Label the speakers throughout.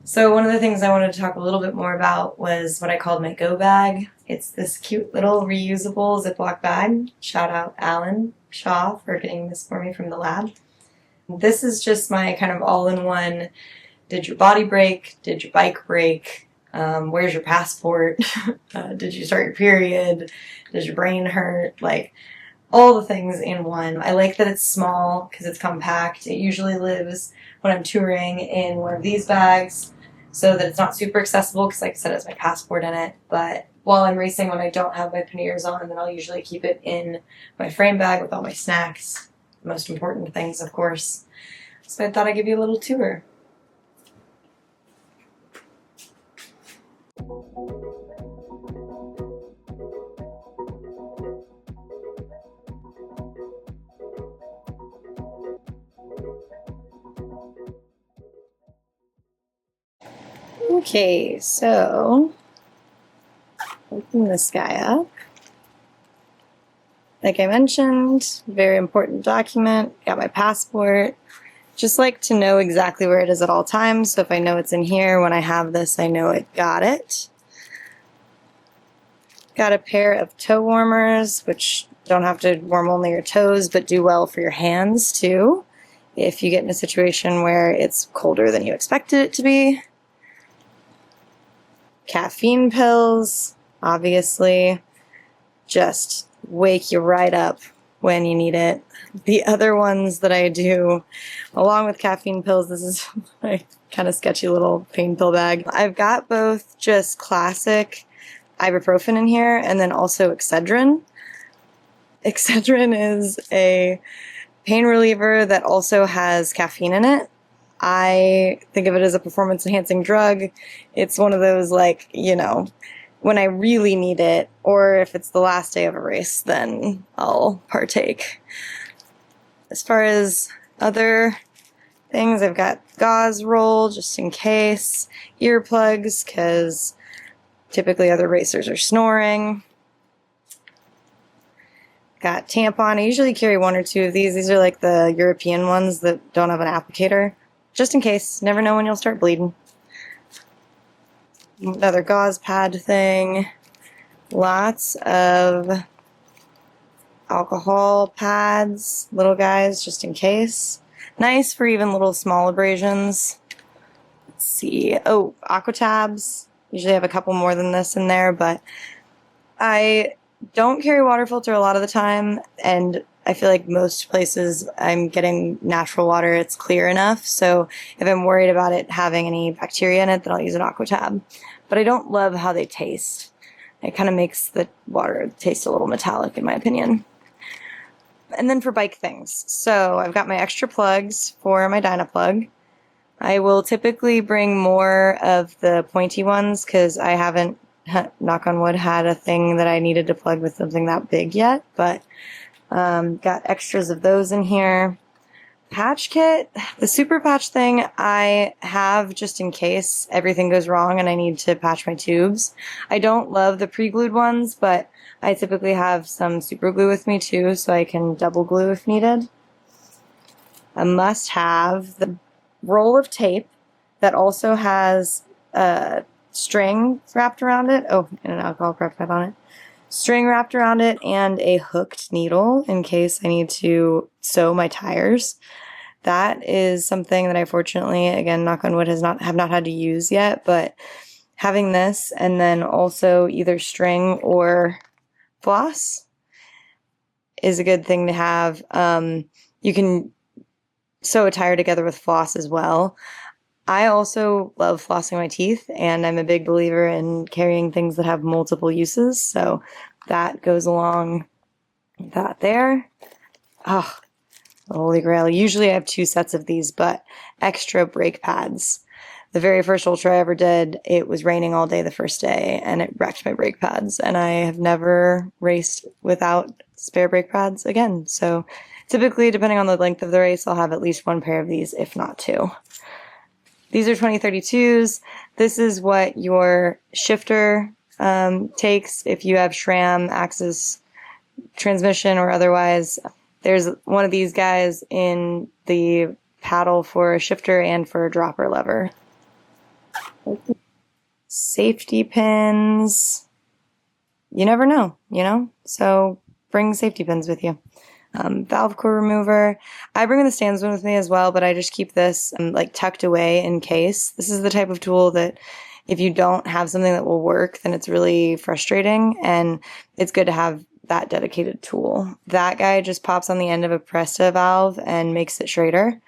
Speaker 1: So one of the things I wanted to talk a little bit more about was what I called my Go-Bag. It's this cute little reusable Ziploc bag. Shout out Alan Shaw for getting this for me from the lab. This is just my kind of all-in-one, did your body break? Did your bike break? Where's your passport? Did you start your period? Does your brain hurt? Like, all the things in one. I like that it's small because it's compact. It usually lives, when I'm touring, in one of these bags so that it's not super accessible because, like I said, it has my passport in it. But while I'm racing, when I don't have my panniers on, then I'll usually keep it in my frame bag with all my snacks. The most important things, of course. So I thought I'd give you a little tour. Okay, so open this guy up. Like I mentioned, very important document. Got my passport. Just like to know exactly where it is at all times. So if I know it's in here, when I have this, I know I got it. Got a pair of toe warmers, which don't have to warm only your toes, but do well for your hands too, if you get in a situation where it's colder than you expected it to be. Caffeine pills, obviously, just wake you right up when you need it. The other ones that I do, along with caffeine pills, this is my kind of sketchy little pain pill bag. I've got both just classic ibuprofen in here and then also Excedrin. Excedrin is a pain reliever that also has caffeine in it. I think of it as a performance-enhancing drug. It's one of those, like, you know, when I really need it, or if it's the last day of a race, then I'll partake. As far as other things, I've got gauze roll, just in case, earplugs, because typically other racers are snoring. Got tampon. I usually carry one or two of these. These are like the European ones that don't have an applicator. Just in case. Never know when you'll start bleeding. Another gauze pad thing. Lots of alcohol pads, little guys, just in case. Nice for even little small abrasions. Let's see. Oh, aqua tabs. Usually have a couple more than this in there, but I don't carry water filter a lot of the time, and I feel like most places I'm getting natural water, it's clear enough, so if I'm worried about it having any bacteria in it, then I'll use an aqua tab. But I don't love how they taste. It kind of makes the water taste a little metallic, in my opinion. And then for bike things, so I've got my extra plugs for my Dynaplug. I will typically bring more of the pointy ones because I haven't, knock on wood, had a thing that I needed to plug with something that big yet, but got extras of those in here. Patch kit, the super patch thing I have just in case everything goes wrong and I need to patch my tubes. I don't love the pre-glued ones, but I typically have some super glue with me too, so I can double glue if needed. I must have the roll of tape that also has a string wrapped around it. Oh, and an alcohol prep pad on it. String wrapped around it and a hooked needle in case I need to sew my tires. That is something that I fortunately, again, knock on wood, have not had to use yet, but having this and then also either string or floss is a good thing to have. You can sew a tire together with floss as well. I also love flossing my teeth, and I'm a big believer in carrying things that have multiple uses, so that goes along with that there. Oh, holy grail. Usually I have 2 sets of these, but extra brake pads. The very first ultra I ever did, it was raining all day the first day, and it wrecked my brake pads, and I have never raced without spare brake pads again. So typically, depending on the length of the race, I'll have at least 1 pair of these, if not 2. These are 2032s. This is what your shifter takes if you have SRAM, Axis transmission, or otherwise. There's one of these guys in the paddle for a shifter and for a dropper lever. Safety pins. You never know, you know? So bring safety pins with you. Valve core remover. I bring the stands one with me as well, but I just keep this like tucked away in case. This is the type of tool that if you don't have something that will work, then it's really frustrating, and it's good to have that dedicated tool. That guy just pops on the end of a Presta valve and makes it straighter.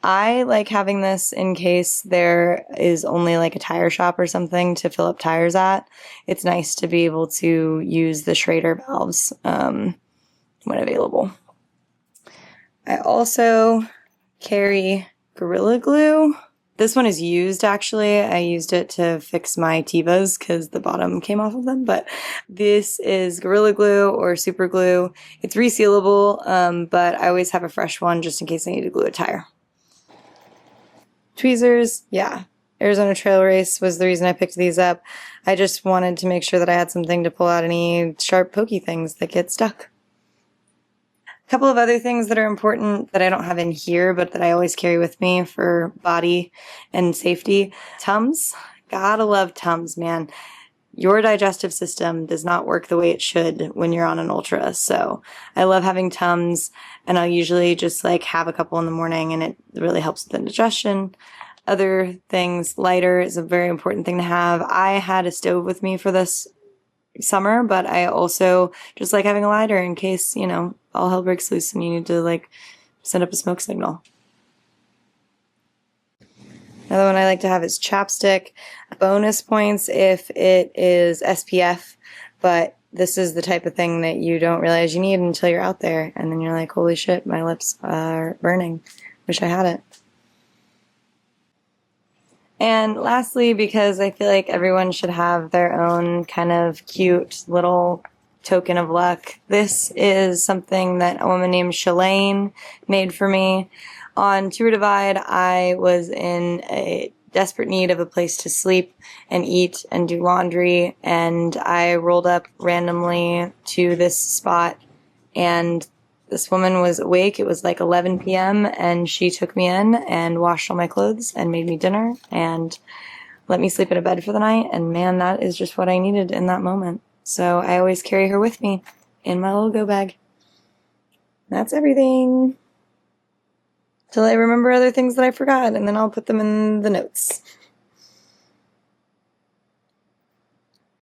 Speaker 1: I like having this in case there is only like a tire shop or something to fill up tires at. It's nice to be able to use the Schrader valves when available. I also carry Gorilla Glue. This one is used, actually. I used it to fix my Tevas because the bottom came off of them. But this is Gorilla Glue or Super Glue. It's resealable, but I always have a fresh one just in case I need to glue a tire. Tweezers, yeah. Arizona Trail Race was the reason I picked these up. I just wanted to make sure that I had something to pull out any sharp, pokey things that get stuck. A couple of other things that are important that I don't have in here, but that I always carry with me for body and safety. Tums. Gotta love Tums, man. Your digestive system does not work the way it should when you're on an ultra. So I love having Tums, and I'll usually just like have a couple in the morning, and it really helps with indigestion. Other things, lighter is a very important thing to have. I had a stove with me for this summer, but I also just like having a lighter in case, you know, all hell breaks loose and you need to like send up a smoke signal. Another one I like to have is chapstick. Bonus points if it is SPF, but this is the type of thing that you don't realize you need until you're out there, and then you're like, holy shit, my lips are burning. Wish I had it. And lastly, because I feel like everyone should have their own kind of cute little token of luck, this is something that a woman named Shalane made for me. On Tour Divide, I was in a desperate need of a place to sleep and eat and do laundry, and I rolled up randomly to this spot, and this woman was awake. It was like 11 p.m. and she took me in and washed all my clothes and made me dinner and let me sleep in a bed for the night. And man, that is just what I needed in that moment. So I always carry her with me in my little go bag. That's everything. Till I remember other things that I forgot, and then I'll put them in the notes.